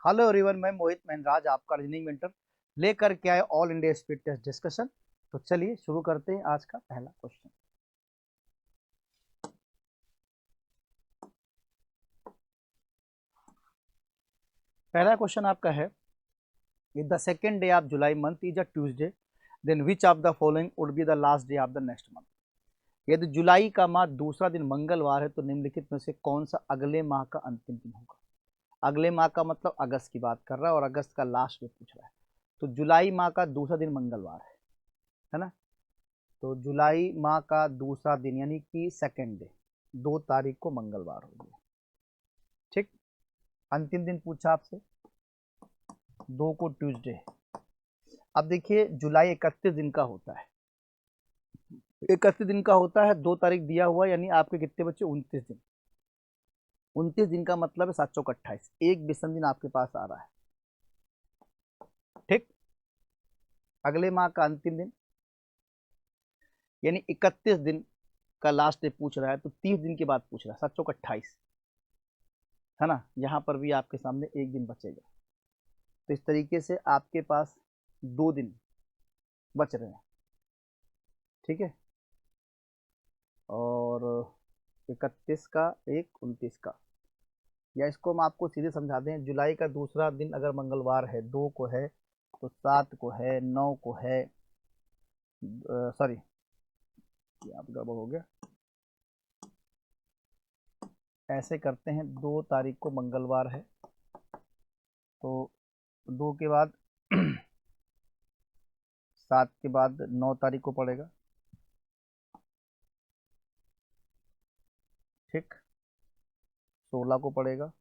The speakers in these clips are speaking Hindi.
हेलो एवरीवन, मैं मोहित महनराज आपका रीजनिंग मेंटर लेकर के आए all India speed test discussion. तो चलिए शुरू करते हैं आज का पहला क्वेश्चन। पहला क्वेश्चन आपका है, if the second day of July month is a Tuesday, then which of the following would be the last day of the next month. यदि जुलाई का माह दूसरा दिन मंगलवार है तो निम्नलिखित में से कौन सा अगले माह का अंतिम दिन होगा। अगले माह का मतलब अगस्त की बात कर रहा है और अगस्त का लास्ट डे पूछ रहा है। तो जुलाई माह का दूसरा दिन मंगलवार है ना। तो जुलाई माह का दूसरा दिन यानी कि सेकेंड डे 2 तारीख को मंगलवार हो गया। ठीक, अंतिम दिन पूछा आपसे, 2 को ट्यूसडे। अब देखिए जुलाई 31 दिन का होता है, 31 दिन का होता है, 2 तारीख दिया हुआ यानी आपके कितने बच्चे 29 दिन। 29 दिन का मतलब है 7 चौक 28, एक विषम दिन आपके पास आ रहा है। ठीक, अगले माह का अंतिम दिन यानी 31 दिन का लास्ट डे पूछ रहा है, तो 30 दिन के बाद पूछ रहा है, 7 चौक 28 है ना। यहाँ पर भी आपके सामने एक दिन बचेगा। तो इस तरीके से आपके पास 2 दिन बच रहे हैं। ठीक है, और 31 का, एक 29 का, या इसको हम आपको सीधे समझा दें, जुलाई का दूसरा दिन अगर मंगलवार है, 2 को है तो 7 को है, 9 को है, सॉरी यहाँ पे गड़बड़ हो गया। ऐसे करते हैं, 2 तारीख को मंगलवार है तो 2 के बाद 7 के बाद 9 तारीख को पड़ेगा। ठीक, 16 को पड़ेगा,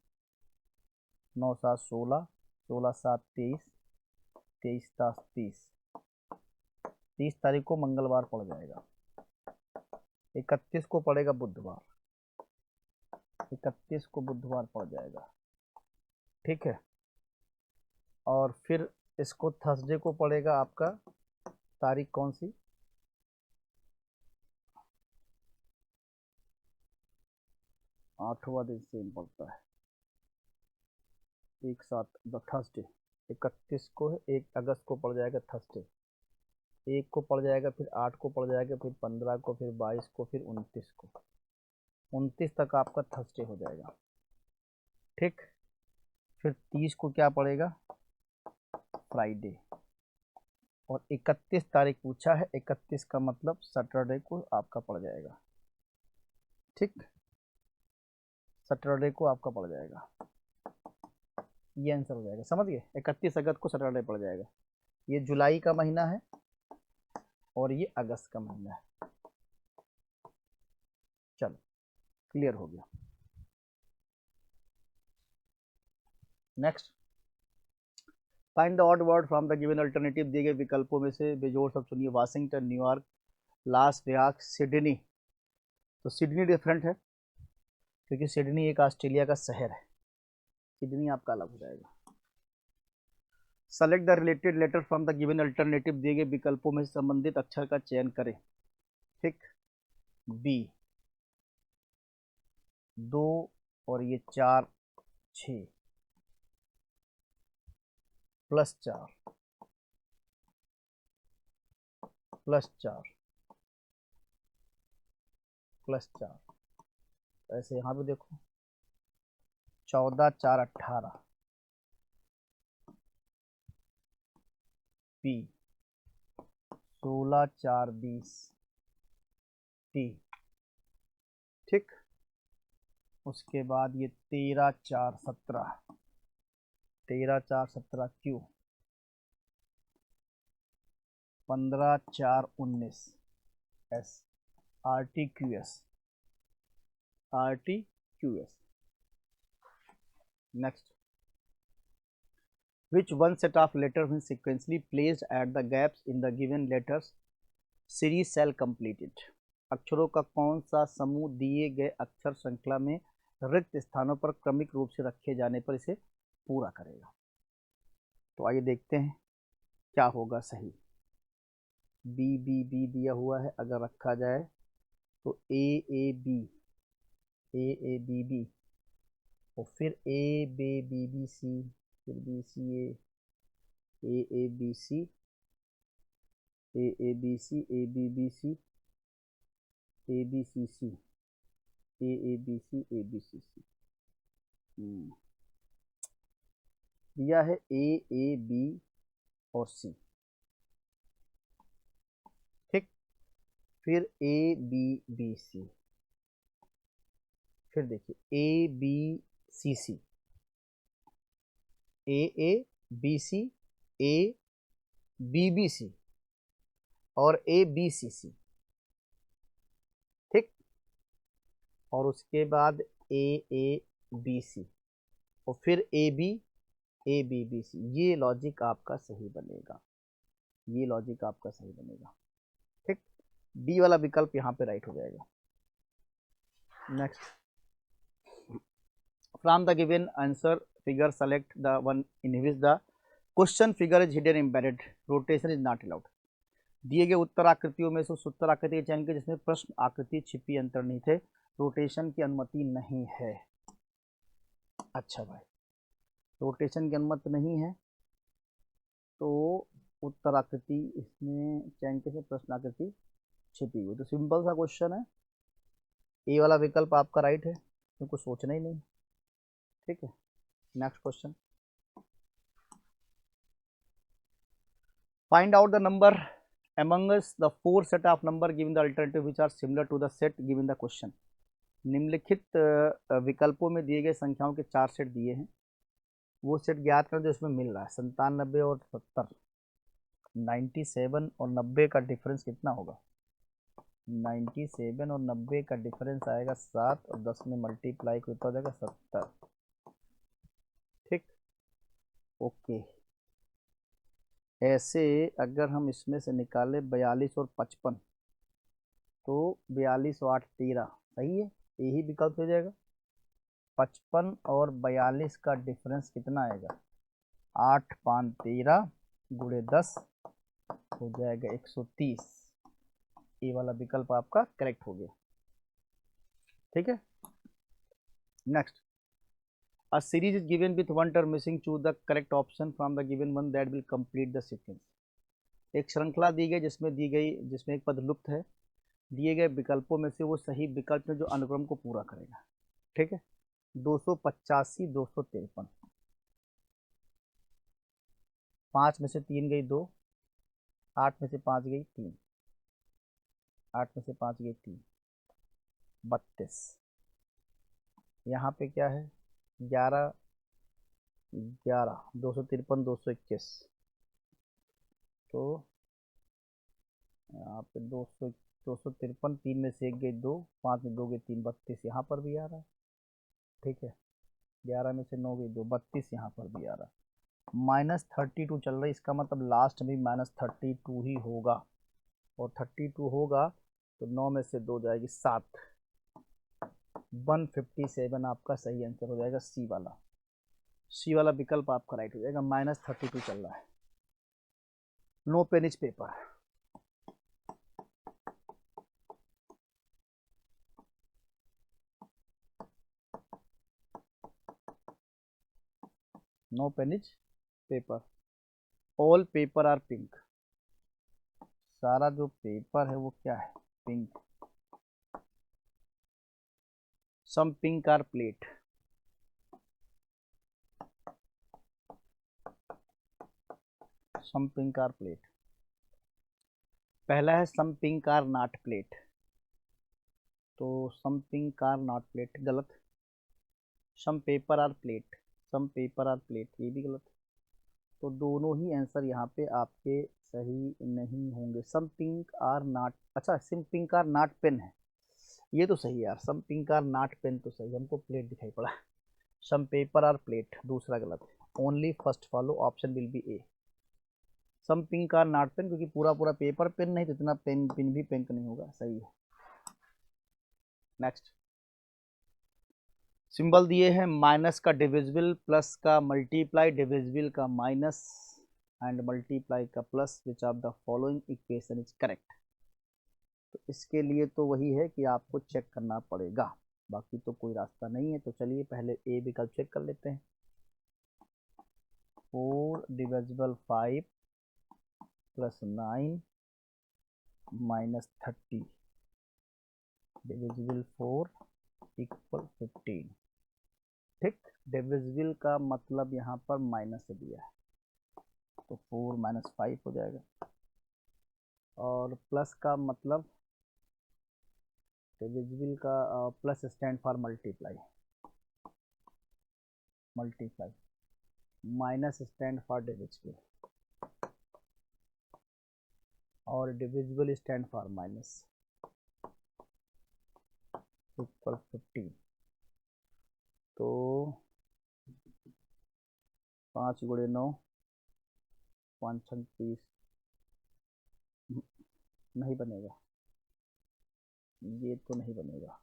9 7 16, 16 7 23, 23 7 30, 30 तारीख को मंगलवार पड़ जाएगा। 31 को पड़ेगा बुधवार, 31 को बुधवार पड़ जाएगा। ठीक है, और फिर इसको थर्सडे को पड़ेगा आपका, तारीख कौन सी, 8वां दिन सेम पड़ता है, एक साथ थर्सडे। 31 को है, 1 अगस्त को पड़ जाएगा थर्सडे, 1 को पड़ जाएगा, फिर 8 को पड़ जाएगा, फिर 15 को, फिर 22 को, फिर 29 को, 29 तक आपका थर्सडे हो जाएगा। ठीक, फिर 30 को क्या पड़ेगा, फ्राइडे, और 31 तारीख पूछा है, 31 का मतलब सैटरडे को आपका पड़ जाएगा। ठीक, सैटरडे को आपका पड़ जाएगा, ये आंसर हो जाएगा। समझ गए, 31 अगस्त को सैटरडे पड़ जाएगा। ये जुलाई का महीना है और ये अगस्त का महीना है। चलो, क्लियर हो गया। Next, find the odd word from the given alternative. दिए गए विकल्पों में से बेजोड़ सब चुनिए। Washington, New York, Las Vegas, Sydney. तो सिडनी डिफरेंट है क्योंकि सिडनी एक ऑस्ट्रेलिया का शहर है, सिडनी आपका अलग हो जाएगा। Select the related letter from the given alternative. दिए गए विकल्पों में संबंधित अक्षर का चयन करें। ठीक, बी, 2 और ये 4 6 +4 +4 +4। ऐसे यहाँ पे देखो, 14 4 18, पी, 16 4 20, टी। ठीक, उसके बाद ये 13 4 17, 13 4 17 Q, 15 4 19 S, RTQS, RTQS। Next, which one set of letters when sequentially placed at the gaps in the given letters series shall complete it। अक्षरों का कौन सा समूह दिए गए अक्षर श्रृंखला में रिक्त स्थानों पर क्रमिक रूप से रखे जाने पर इसे पूरा करेगा। तो आइए देखते हैं क्या होगा सही। बी बी बी दिया हुआ है, अगर रखा जाए तो A A B, A A B B, और फिर A B B B C, फिर B C A B C, A B C, A B B C, A B C C, A B C, A B C C. दिया है ए बी और सी, ठीक। फिर ए बी बी सी, फिर देखिए A B C C, A B C, A B B C और ए बी सी सी, ठीक। और उसके बाद ए बी सी और फिर ए बी बी सी। ये लॉजिक आपका सही बनेगा, ये लॉजिक आपका सही बनेगा, ठीक। डी वाला विकल्प यहाँ पे राइट हो जाएगा। Next, from the given answer figure select the one in which the question figure is hidden embedded, rotation is not allowed. दिए गए उत्तर आकृतियों में से उस उत्तर आकृति के चयन के जिसमें प्रश्न आकृति छिपी अंतर्निहित है, रोटेशन की अनुमति नहीं है। अच्छा भाई, रोटेशन की अनुमति नहीं है तो उत्तर आकृति इसमें चयन के से प्रश्न आकृति छिपी हुई, तो सिंपल सा क्वेश्चन है, ए वाला विकल्प आपका राइट है, तो कुछ सोचना ही नहीं, ठीक है। Next question, find out the number amongst the four set of number given the alternative which are similar to the set given the question। निम्नलिखित विकल्पों में दिए गए संख्याओं के 4 सेट दिए हैं, वो सेट ज्ञात करें जो इसमें मिल रहा है। 97 और 70, 97 और 90 का डिफरेंस कितना होगा? 97 और 90 का डिफरेंस आएगा 7 और 10 में मल्टीप्लाई कितना हो जाएगा? 70, ठीक। ओके, ऐसे अगर हम इसमें से निकालें 42 और 55 तो 42 और 8 13, सही है, यही विकल्प हो जाएगा। 55 और 42 का डिफरेंस कितना आएगा? 8 5 13 गुणे 10 हो जाएगा 130। ये वाला विकल्प आपका करेक्ट हो गया, ठीक है। Next, a series is given with one term missing, choose the correct option from the given one that will complete the sequence। एक श्रृंखला दी गई जिसमें एक पद लुप्त है, दिए गए विकल्पों में से वो सही विकल्प है जो अनुक्रम को पूरा करेगा, ठीक है। 285 253, 5 में से 3 गई 2, 8 में से 5 गई 3, 8 में से 5 गई 3, 32। यहाँ पे क्या है? 11 11 253 221, तो यहाँ पे 253, 3 में से 1 गई 2, 5 में 2 गई 3, 32 यहाँ पर भी आ रहा है, ठीक है। 11 में से 9 गई 2, 32 यहाँ पर भी आ रहा है। -32 चल रहा है, इसका मतलब लास्ट में -32 ही होगा, और 32 होगा तो 9 में से 2 जाएगी 7, 157 आपका सही आंसर हो जाएगा। सी वाला विकल्प आपका राइट हो जाएगा। -32 चल रहा है। No pen is paper, no pen is paper, all paper are pink. सारा जो पेपर है वो क्या है? Pink. Some pink are plate, some pink are plate. पहला है some pink are not plate, तो some pink are not plate गलत। Some paper are plate, some paper are plate, ये भी गलत। तो दोनों ही आंसर यहाँ पे आपके सही नहीं होंगे। सम पिंक आर नॉट, अच्छा सम पिंक आर नॉट पेन है, ये तो सही है यार। सम पिंक आर नॉट पेन तो सही, हमको प्लेट दिखाई पड़ा। सम पेपर आर प्लेट दूसरा गलत है। Only first follow option will be A. Some pink are not pen, क्योंकि पूरा पूरा पेपर पेन नहीं तो इतना पेन पिन भी पिंक नहीं होगा, सही है। नेक्स्ट, सिंबल दिए हैं माइनस का डिविजिबल, प्लस का मल्टीप्लाई, डिविजिबल का माइनस एंड मल्टीप्लाई का plus, which of the following equation is correct. तो इसके लिए तो वही है कि आपको चेक करना पड़ेगा, बाकी तो कोई रास्ता नहीं है। तो चलिए पहले ए विकल्प चेक कर लेते हैं। 4 divisible 5 plus 9 minus 30 divisible 4 equal 15। ठीक, डिविजिबल का मतलब यहाँ पर माइनस से दिया है, तो 4 माइनस 5 हो जाएगा, और प्लस का मतलब डिविजिबल का plus stand for multiply, multiply, minus stand for divisible, और divisible stand for minus, equal 15। तो 5 गुणे 9 5 30 नहीं बनेगा, ये तो नहीं बनेगा,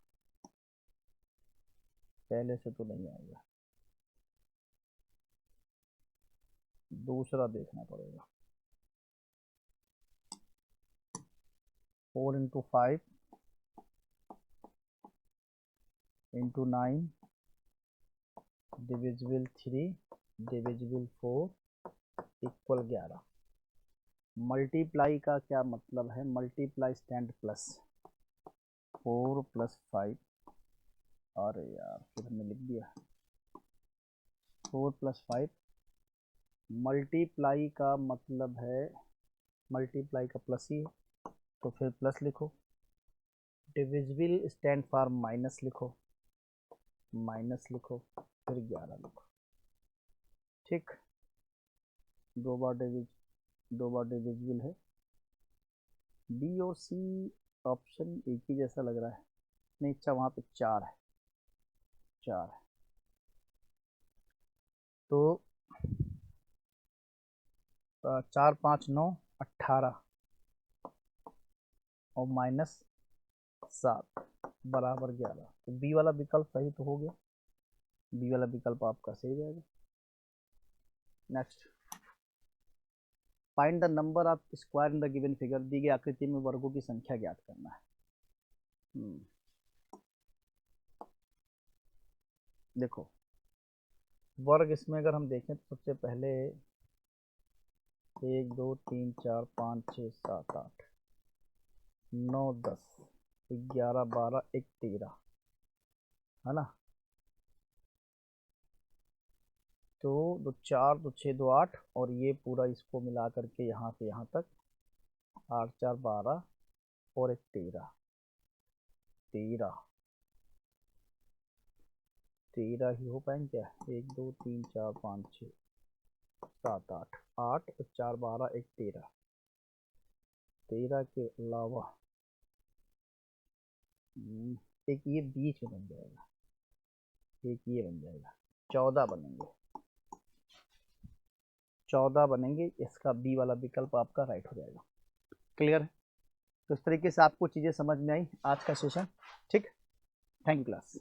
पहले से तो नहीं आएगा, दूसरा देखना पड़ेगा। 4 into 5 into 9 divisible 3 divisible 4 equal 11। Multiply का क्या मतलब है, मल्टीप्लाई स्टैंड प्लस 4 प्लस 5, अरे यार फिर हमने लिख दिया 4 प्लस 5। मल्टीप्लाई का मतलब है, मल्टीप्लाई का प्लस ही है तो फिर प्लस लिखो, डिविजिबल स्टैंड फॉर माइनस लिखो, माइनस लिखो, फिर 11 लिखो। ठीक, दो बार डिविजिबल है। बी और सी ऑप्शन एक ही जैसा लग रहा है, नहीं अच्छा वहाँ पे 4 है, 4 है, तो 4 5 9 18 और माइनस 7 बराबर 11, तो बी वाला विकल्प सही तो हो गया, बी वाला विकल्प आपका सही रहेगा। Next, find the number of square in the given figure, दी गई आकृति में वर्गों की संख्या ज्ञात करना है। देखो वर्ग इसमें अगर हम देखें तो सबसे पहले 1 2 3 4 5 6 7 8 9 10 11 12 1 13 है ना, तो 2 4 2 6 2 8 और ये पूरा इसको मिला करके यहाँ से यहाँ तक 8 4 12 और 1 13 13 ही हो पाएंगे क्या, 1 2 3 4 5 6 7 8 8 4 12 1 13, 13 के अलावा एक ये बीच में बन जाएगा, एक ये बन जाएगा, 14 बनेंगे, 14 बनेंगे, इसका बी वाला विकल्प आपका राइट हो जाएगा। क्लियर है, तो इस तरीके से आपको चीज़ें समझ में आई आज का सेशन। ठीक, थैंक यू क्लास।